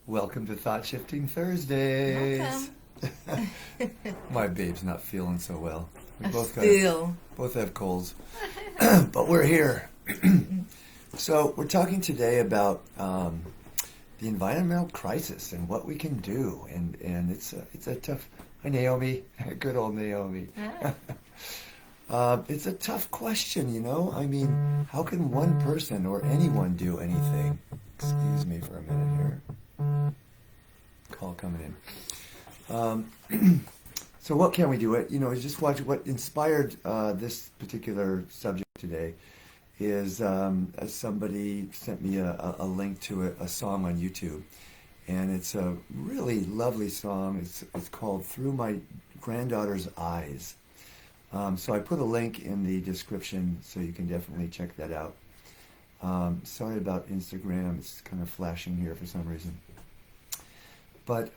Welcome to Thought Shifting Thursdays. Welcome. My babe's not feeling so well. We both Still. both have colds, but we're here. So we're talking today about the environmental crisis and what we can do, and it's a tough. Hi Naomi, good old Naomi. It's a tough question, you know. I mean, how can one person or anyone do anything? Excuse me for a minute here. Call coming in. So what can we do? You know, just watch what inspired this particular subject today is somebody sent me a link to a song on YouTube, and it's a really lovely song. It's called "Through My Granddaughter's Eyes." So I put a link in the description, so you can definitely check that out. Sorry about Instagram; it's kind of flashing here for some reason. But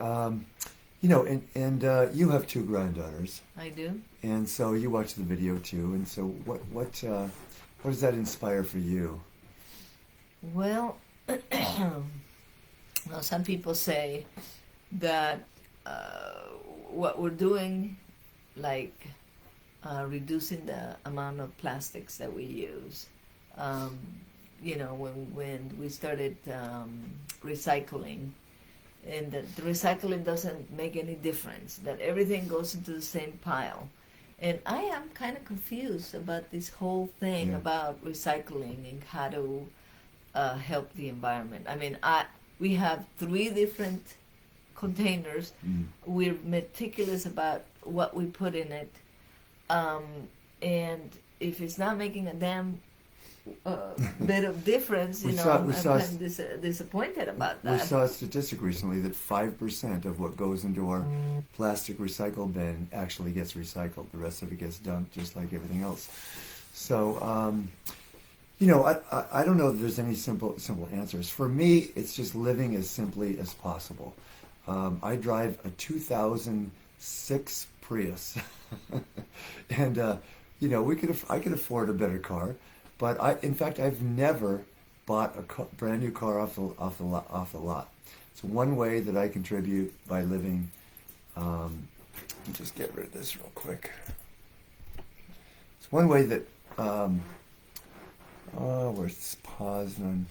you know, and you have two granddaughters, I do. and so you watch the video too. And so, what does that inspire for you? Well, well, some people say that what we're doing, like reducing the amount of plastics that we use. You know, when we started recycling, and that the recycling doesn't make any difference, that everything goes into the same pile. And I am kind of confused about this whole thing Yeah. about recycling and how to help the environment. I mean, we have 3 different containers. Mm. We're meticulous about what we put in it. And if it's not making a damn bit of difference, We you know, saw- I'm we saw kind of disappointed about We that. saw a statistic recently that 5% of what goes into our plastic recycle bin actually gets recycled. The rest of it gets dumped, just like everything else. So, you know, I don't know that there's any simple answers. For me, it's just living as simply as possible. I drive a 2006 Prius, and you know, I could afford a better car, but in fact, I've never bought a brand new car off the lot. It's one way that I contribute by living. Let me just get rid of this real quick. It's one way that. Where's this pause? And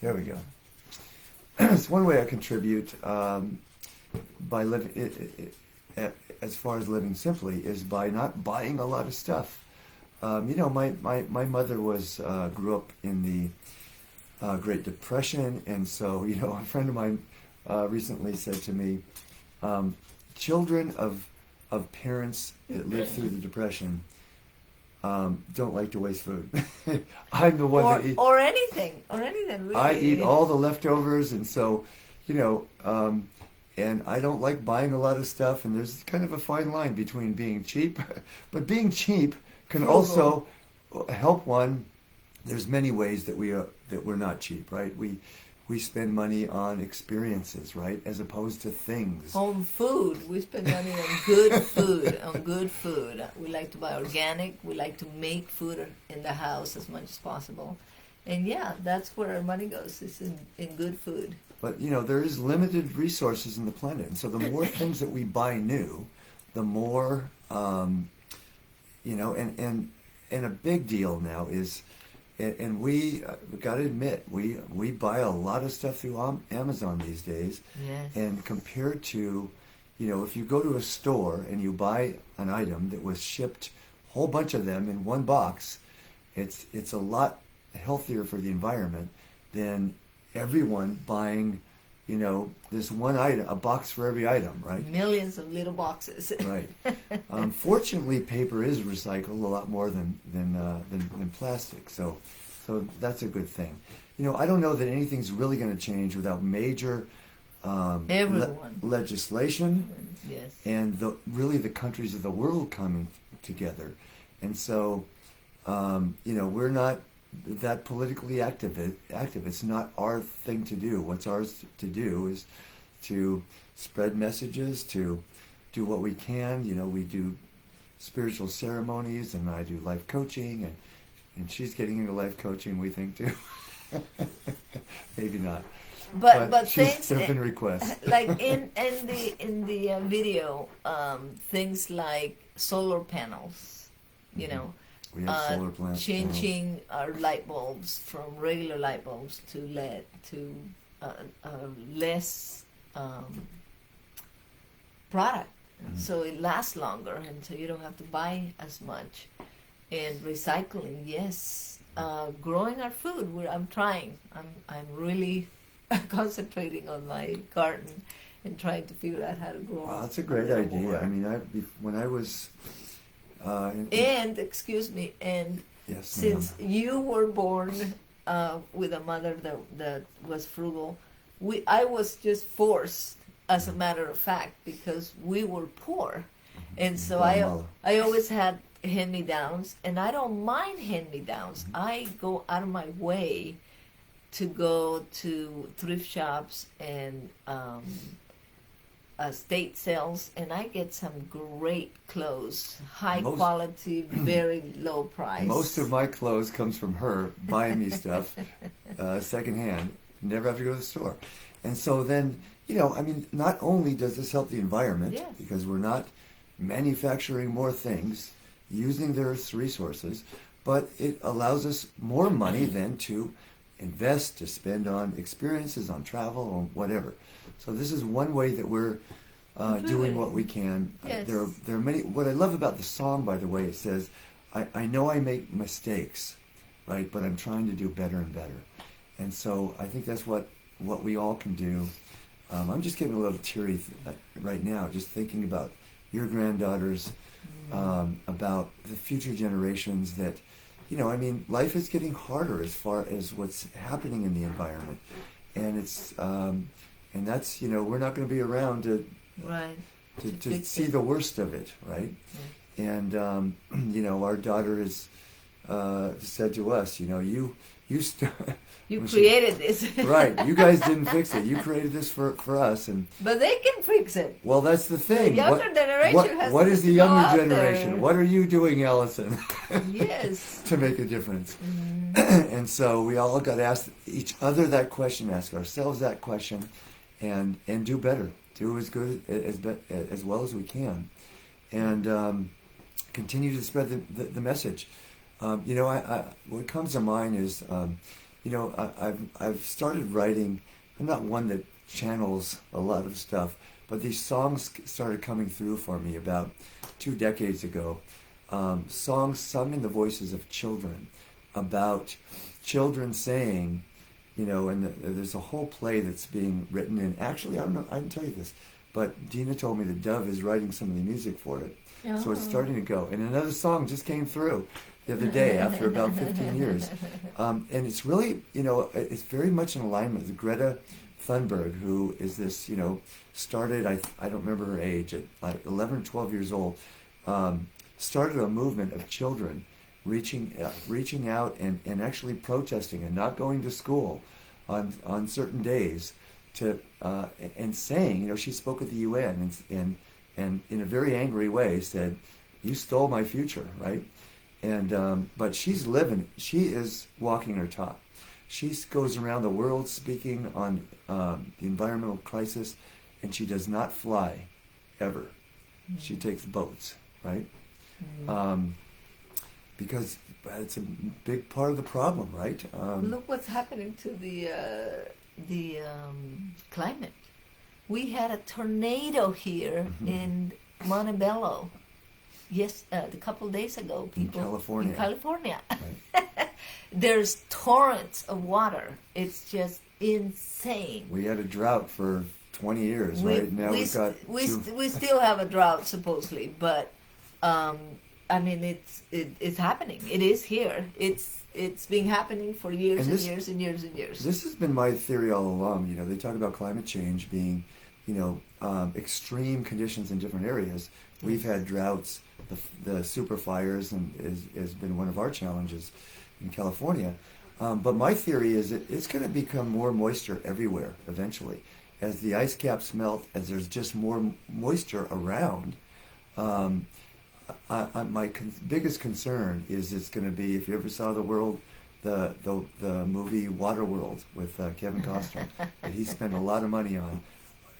there we go. It's one way I contribute by living. As far as living simply is by not buying a lot of stuff. You know, my mother grew up in the Great Depression, and so, you know, a friend of mine recently said to me, children of parents that lived through the Depression don't like to waste food. I'm the one that eats. Or anything, really. I eat all the leftovers, and so, you know, and I don't like buying a lot of stuff, and there's kind of a fine line between being cheap, but being cheap can also help one. There's many ways that we're not cheap, right? We spend money on experiences, right, as opposed to things. On food, we spend money on good food. On good food, we like to buy organic. We like to make food in the house as much as possible, and yeah, that's where our money goes. Is in good food. But, you know, there is limited resources in the planet, and so the more things that we buy new, the more, you know, and a big deal now is, and we got to admit, we buy a lot of stuff through Amazon these days, Yes. and compared to, you know, if you go to a store and you buy an item that was shipped, a whole bunch of them in one box, it's a lot healthier for the environment than everyone buying, you know, this one item, a box for every item, right? Millions of little boxes. Right. Fortunately, paper is recycled a lot more than plastic, so that's a good thing. You know, I don't know that anything's really going to change without major Everyone. legislation Yes. and really the countries of the world coming together. And so, you know, we're not that politically active. It's not our thing to do. What's ours to do is to spread messages, to do what we can. You know, we do spiritual ceremonies, and I do life coaching, and she's getting into life coaching, we think, too. Maybe not. But She's, things there have been requests. like in the video, things like solar panels, you know, We have solar panels. changing our light bulbs from regular light bulbs to LED to less product, so it lasts longer, and so you don't have to buy as much. And recycling, yes, growing our food. I'm trying. I'm really concentrating on my garden and trying to figure out how to grow. Wow, that's a great idea. more. I mean, when I was, And excuse me, and yes, since ma'am. you were born with a mother that was frugal, I was just forced, as a matter of fact, because we were poor, and so Guatemala. I always had hand-me-downs, and I don't mind hand-me-downs. I go out of my way to go to thrift shops and estate sales, and I get some great clothes, high Most- quality, very low price. Most of my clothes comes from her buying me stuff secondhand. Never have to go to the store. And so then, I mean, not only does this help the environment, Yes. because we're not manufacturing more things, using their resources, but it allows us more money then to invest, to spend on experiences, on travel, or whatever. So this is one way that we're doing what we can. Yes. There are many. What I love about the song, by the way, it says, I know I make mistakes, right? But I'm trying to do better and better. And so I think that's what we all can do. I'm just getting a little teary right now, just thinking about your granddaughters, about the future generations that, I mean, life is getting harder as far as what's happening in the environment. And it's, and that's, we're not going to be around to Right. to see the worst of it, right? And our daughter has said to us, you You created this. right, you guys didn't fix it. You created this for us, and But they can fix it. well, that's the thing. The younger generation has what to is the go younger out generation? there. What are you doing, Allison, Yes. to make a difference? Mm-hmm. And so we all got to ask each other that question, ask ourselves that question, and do better, do as good as well as we can, and continue to spread the message. What comes to mind is, I've started writing. I'm not one that channels a lot of stuff, but these songs started coming through for me about 2 decades ago. Songs sung in the voices of children, about children saying, and there's a whole play that's being written. And actually, I don't know, I didn't tell you this, but Dina told me that Dove is writing some of the music for it. So it's starting to go. And another song just came through the other day after about 15 years. And it's really, it's very much in alignment with Greta Thunberg, who is this, started, I don't remember her age, at like 11 or 12 years old, started a movement of children reaching out and actually protesting and not going to school on certain days to and saying, she spoke at the UN and in a very angry way said, "You stole my future," right? And but she is walking her talk. She goes around the world speaking on the environmental crisis, and she does not fly ever. Mm-hmm. She takes boats, right? Mm-hmm. Because it's a big part of the problem, right? Look what's happening to the climate. We had a tornado here in Montebello. Yes, a couple days ago. People in California. Right. There's torrents of water. It's just insane. We had a drought for 20 years, right? Now we've got we still have a drought supposedly, but I mean it's happening. It is here. It's been happening for years and years and years and years. This has been my theory all along. They talk about climate change being, extreme conditions in different areas. We've had droughts. The super fires has been one of our challenges in California. But my theory is it's going to become more moisture everywhere eventually. As the ice caps melt, as there's just more moisture around, my biggest concern is it's going to be, if you ever saw the the movie Waterworld with Kevin Costner that he spent a lot of money on.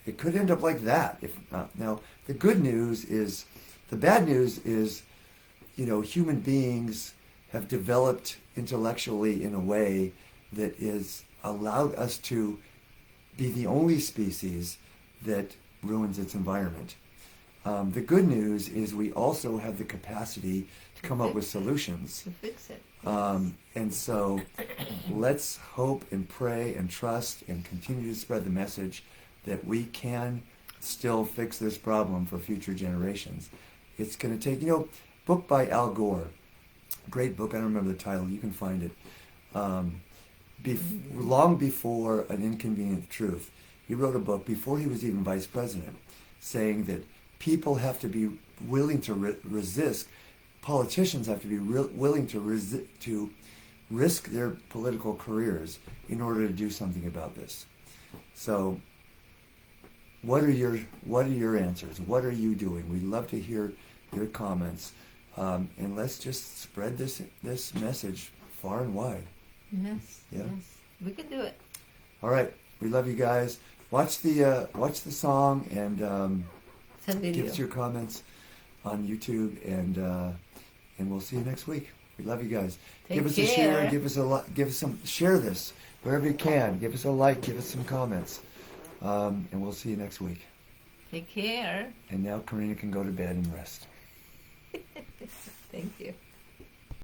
It could end up like that. If now, the good news is, the bad news is, human beings have developed intellectually in a way that is allowed us to be the only species that ruins its environment. The good news is we also have the capacity to come up with solutions. To fix it. And so let's hope and pray and trust and continue to spread the message that we can still fix this problem for future generations. It's going to take, book by Al Gore, great book, I don't remember the title, you can find it. Long before An Inconvenient Truth, he wrote a book before he was even vice president, saying that people have to be willing to resist, politicians have to be willing to risk their political careers in order to do something about this. So, what are your answers? What are you doing? We'd love to hear your comments, and let's just spread this message far and wide. Yes. Yeah. Yes. We can do it. All right, we love you guys. Watch the song and Send video. give us your comments on YouTube, and we'll see you next week. We love you guys. Take give us care. a share. Give us some. Share this wherever you can. Give us a like. Give us some comments, and we'll see you next week. Take care. And now Karina can go to bed and rest. Thank you.